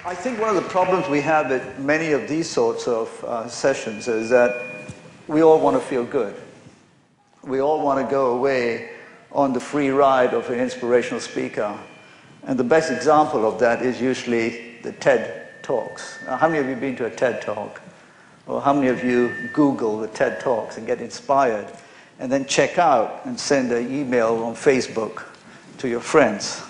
I think one of the problems we have at many of these sorts of sessions is that we all want to feel good. We all want to go away on the free ride of an inspirational speaker. And the best example of that is usually the TED Talks. Now, how many of you have been to a TED Talk? Or how many of you Google the TED Talks and get inspired and then check out and send an email on Facebook to your friends?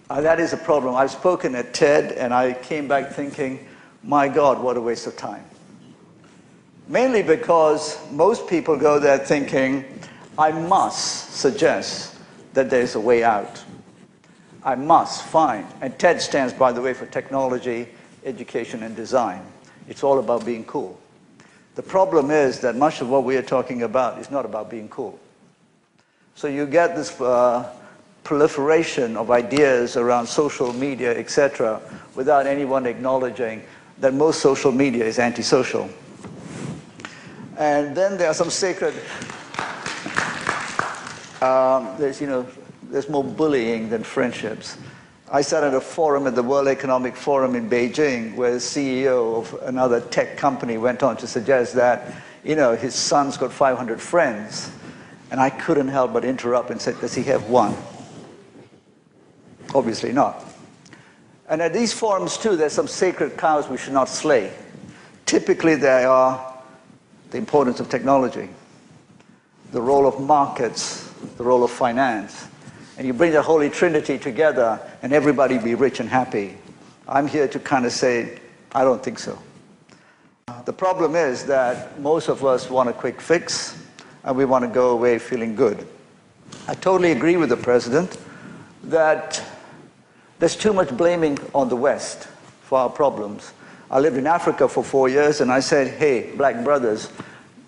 That is a problem. I've spoken at TED and I came back thinking, my God, what a waste of time. Mainly because most people go there thinking, I must suggest that there's a way out. I must find. And TED stands, by the way, for technology, education, and design. It's all about being cool. The problem is that much of what we are talking about is not about being cool. So you get this proliferation of ideas around social media, etc., without anyone acknowledging that most social media is antisocial. And then there are some sacred, there's more bullying than friendships. I sat at a forum at the World Economic Forum in Beijing where the CEO of another tech company went on to suggest that, his son's got 500 friends. And I couldn't help but interrupt and said, does he have one? Obviously not. And at these forums too, there's some sacred cows we should not slay. Typically they are the importance of technology, the role of markets, the role of finance. And you bring the Holy Trinity together and everybody be rich and happy. I'm here to kind of say, I don't think so. The problem is that most of us want a quick fix and we want to go away feeling good. I totally agree with the president that there's too much blaming on the West for our problems. I lived in Africa for 4 years and I said, hey, black brothers,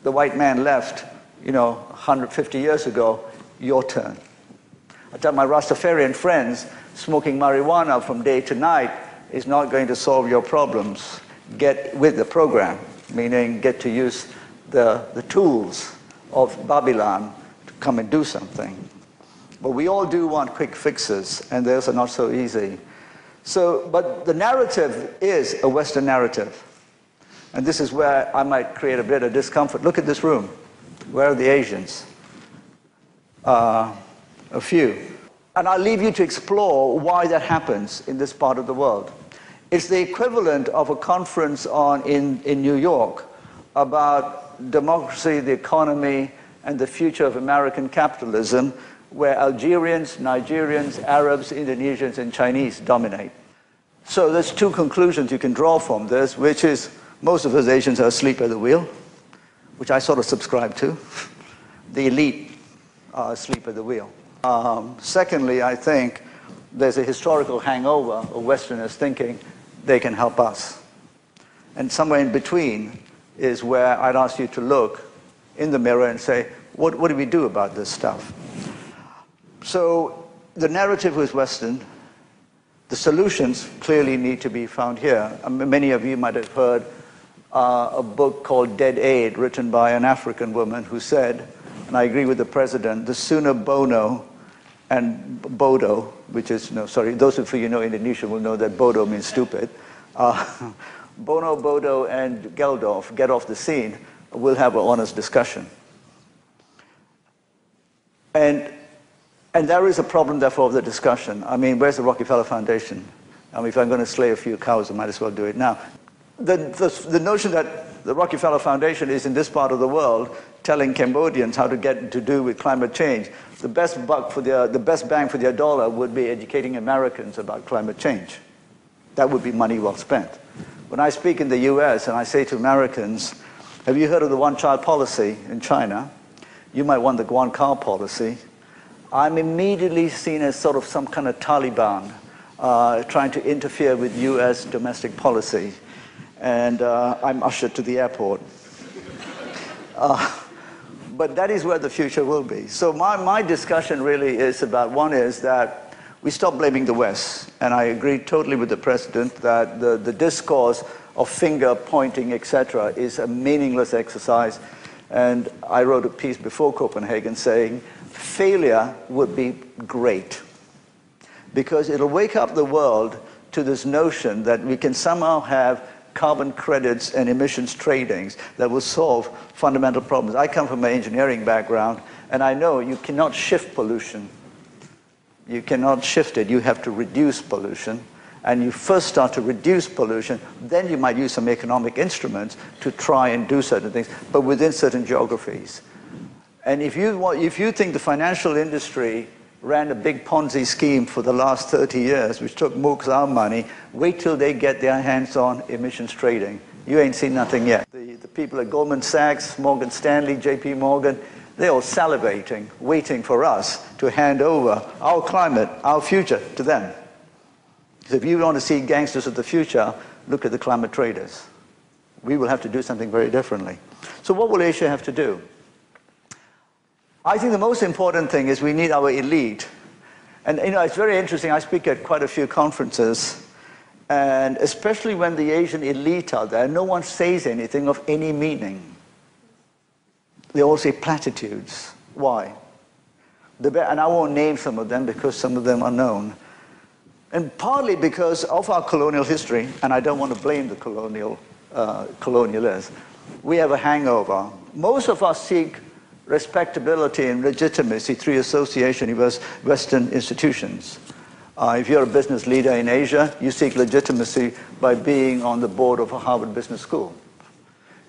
the white man left, 150 years ago, your turn. I tell my Rastafarian friends, smoking marijuana from day to night is not going to solve your problems. Get with the program, meaning get to use the tools of Babylon to come and do something. But we all do want quick fixes, and those are not so easy. But the narrative is a Western narrative. And this is where I might create a bit of discomfort. Look at this room. Where are the Asians? A few. And I'll leave you to explore why that happens in this part of the world. It's the equivalent of a conference in New York about democracy, the economy, and the future of American capitalism, where Algerians, Nigerians, Arabs, Indonesians, and Chinese dominate. So there's two conclusions you can draw from this, which is most of us Asians are asleep at the wheel, which I sort of subscribe to. The elite are asleep at the wheel. Secondly, I think there's a historical hangover of Westerners thinking they can help us. And somewhere in between is where I'd ask you to look in the mirror and say, what do we do about this stuff? So the narrative was Western. The solutions clearly need to be found here. Many of you might have heard a book called Dead Aid, written by an African woman who said, and I agree with the president, the sooner Bono and Bodo, which is, those of you know Indonesian will know that Bodo means stupid. Bono, Bodo, and Geldof get off the scene, we'll have an honest discussion. And there is a problem, therefore, of the discussion. I mean, where's the Rockefeller Foundation? I mean, if I'm going to slay a few cows, I might as well do it now. The notion that the Rockefeller Foundation is in this part of the world telling Cambodians how to get to do with climate change, the best bang for their dollar would be educating Americans about climate change. That would be money well spent. When I speak in the US and I say to Americans, have you heard of the one-child policy in China? You might want the one-car policy. I'm immediately seen as sort of some kind of Taliban trying to interfere with US domestic policy. And I'm ushered to the airport. But that is where the future will be. So my discussion really is about, one is that we stop blaming the West. And I agree totally with the president that the discourse of finger pointing, etc., is a meaningless exercise. And I wrote a piece before Copenhagen saying, failure would be great because it'll wake up the world to this notion that we can somehow have carbon credits and emissions tradings that will solve fundamental problems. I come from an engineering background, and I know you cannot shift pollution. You cannot shift it. You have to reduce pollution. And you first start to reduce pollution, then you might use some economic instruments to try and do certain things, but within certain geographies. And if you think the financial industry ran a big Ponzi scheme for the last 30 years, which took mooks our money, wait till they get their hands on emissions trading. You ain't seen nothing yet. The people at Goldman Sachs, Morgan Stanley, JP Morgan, they're all salivating, waiting for us to hand over our climate, our future to them. So if you want to see gangsters of the future, look at the climate traders. We will have to do something very differently. So what will Asia have to do? I think the most important thing is we need our elite. And it's very interesting. I speak at quite a few conferences, and especially when the Asian elite are there, no one says anything of any meaning. They all say platitudes. Why? And I won't name some of them because some of them are known. And partly because of our colonial history, and I don't want to blame the colonialists, we have a hangover. Most of us seek respectability and legitimacy through association with Western institutions. If you're a business leader in Asia, you seek legitimacy by being on the board of a Harvard Business School.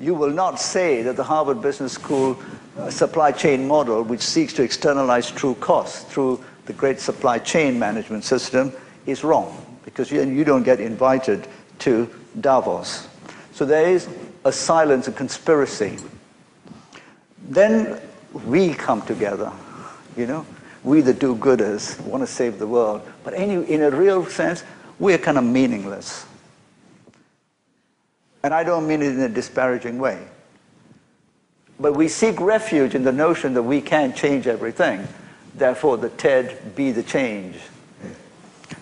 You will not say that the Harvard Business School supply chain model, which seeks to externalize true costs through the great supply chain management system, is wrong, because you don't get invited to Davos. So there is a silence, a conspiracy. Then we come together, we the do-gooders want to save the world. But in a real sense, we're kind of meaningless. And I don't mean it in a disparaging way. But we seek refuge in the notion that we can't change everything. Therefore, the TED be the change,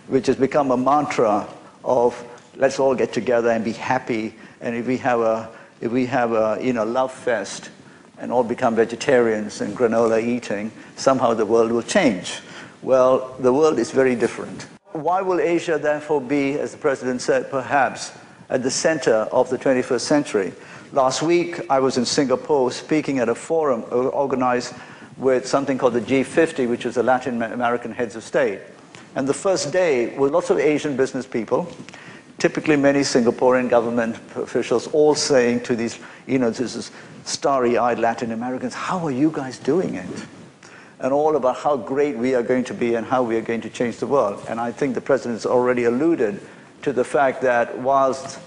which has become a mantra of let's all get together and be happy. And if we have a love fest and all become vegetarians and granola eating, somehow the world will change. Well, the world is very different. Why will Asia therefore be, as the president said, perhaps at the center of the 21st century? Last week, I was in Singapore speaking at a forum organized with something called the G50, which is the Latin American heads of state. And the first day were lots of Asian business people, typically many Singaporean government officials, all saying to these, this starry-eyed Latin Americans, how are you guys doing it? And all about how great we are going to be and how we are going to change the world. And I think the president has already alluded to the fact that whilst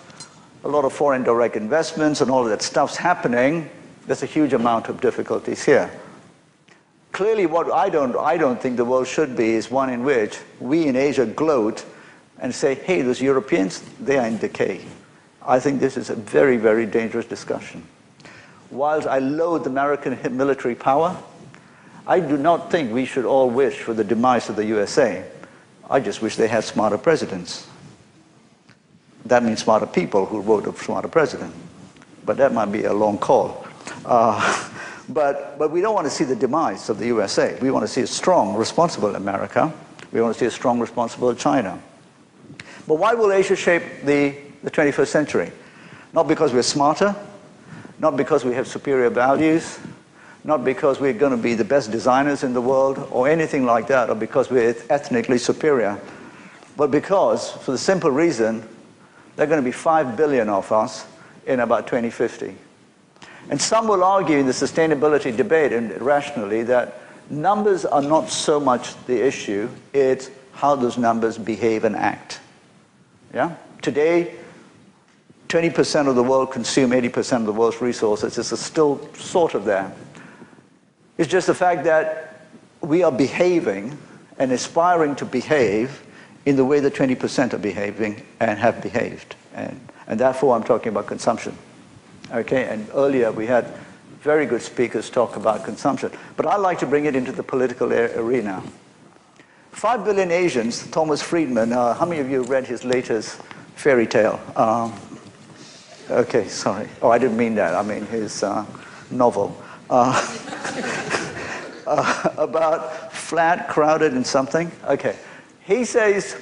a lot of foreign direct investments and all of that stuff's happening, there's a huge amount of difficulties here. Clearly, what I don't think the world should be is one in which we in Asia gloat and say, hey, those Europeans, they are in decay. I think this is a very, very dangerous discussion. Whilst I loathe American military power, I do not think we should all wish for the demise of the USA. I just wish they had smarter presidents. That means smarter people who vote a smarter president. But that might be a long call. But we don't want to see the demise of the USA. We want to see a strong, responsible America. We want to see a strong, responsible China. But why will Asia shape the 21st century? Not because we're smarter, not because we have superior values, not because we're going to be the best designers in the world or anything like that, or because we're ethnically superior, but because, for the simple reason, there are going to be 5 billion of us in about 2050. And some will argue in the sustainability debate, and rationally, that numbers are not so much the issue, it's how those numbers behave and act. Yeah? Today, 20% of the world consume 80% of the world's resources. It's still sort of there. It's just the fact that we are behaving and aspiring to behave in the way that 20% are behaving and have behaved. And therefore, I'm talking about consumption. Okay, and earlier we had very good speakers talk about consumption. But I like to bring it into the political arena. 5 billion Asians, Thomas Friedman, how many of you read his latest fairy tale? Okay, sorry. Oh, I didn't mean that. I mean his novel. About flat, crowded, and something. Okay. He says,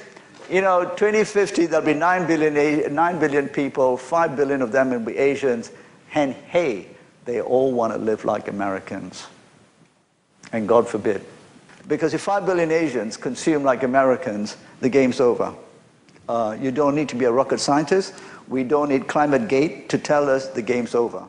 2050, there'll be 9 billion people, 5 billion of them will be Asians, and hey, they all want to live like Americans. And God forbid. Because if 5 billion Asians consume like Americans, the game's over. You don't need to be a rocket scientist. We don't need climate gate to tell us the game's over.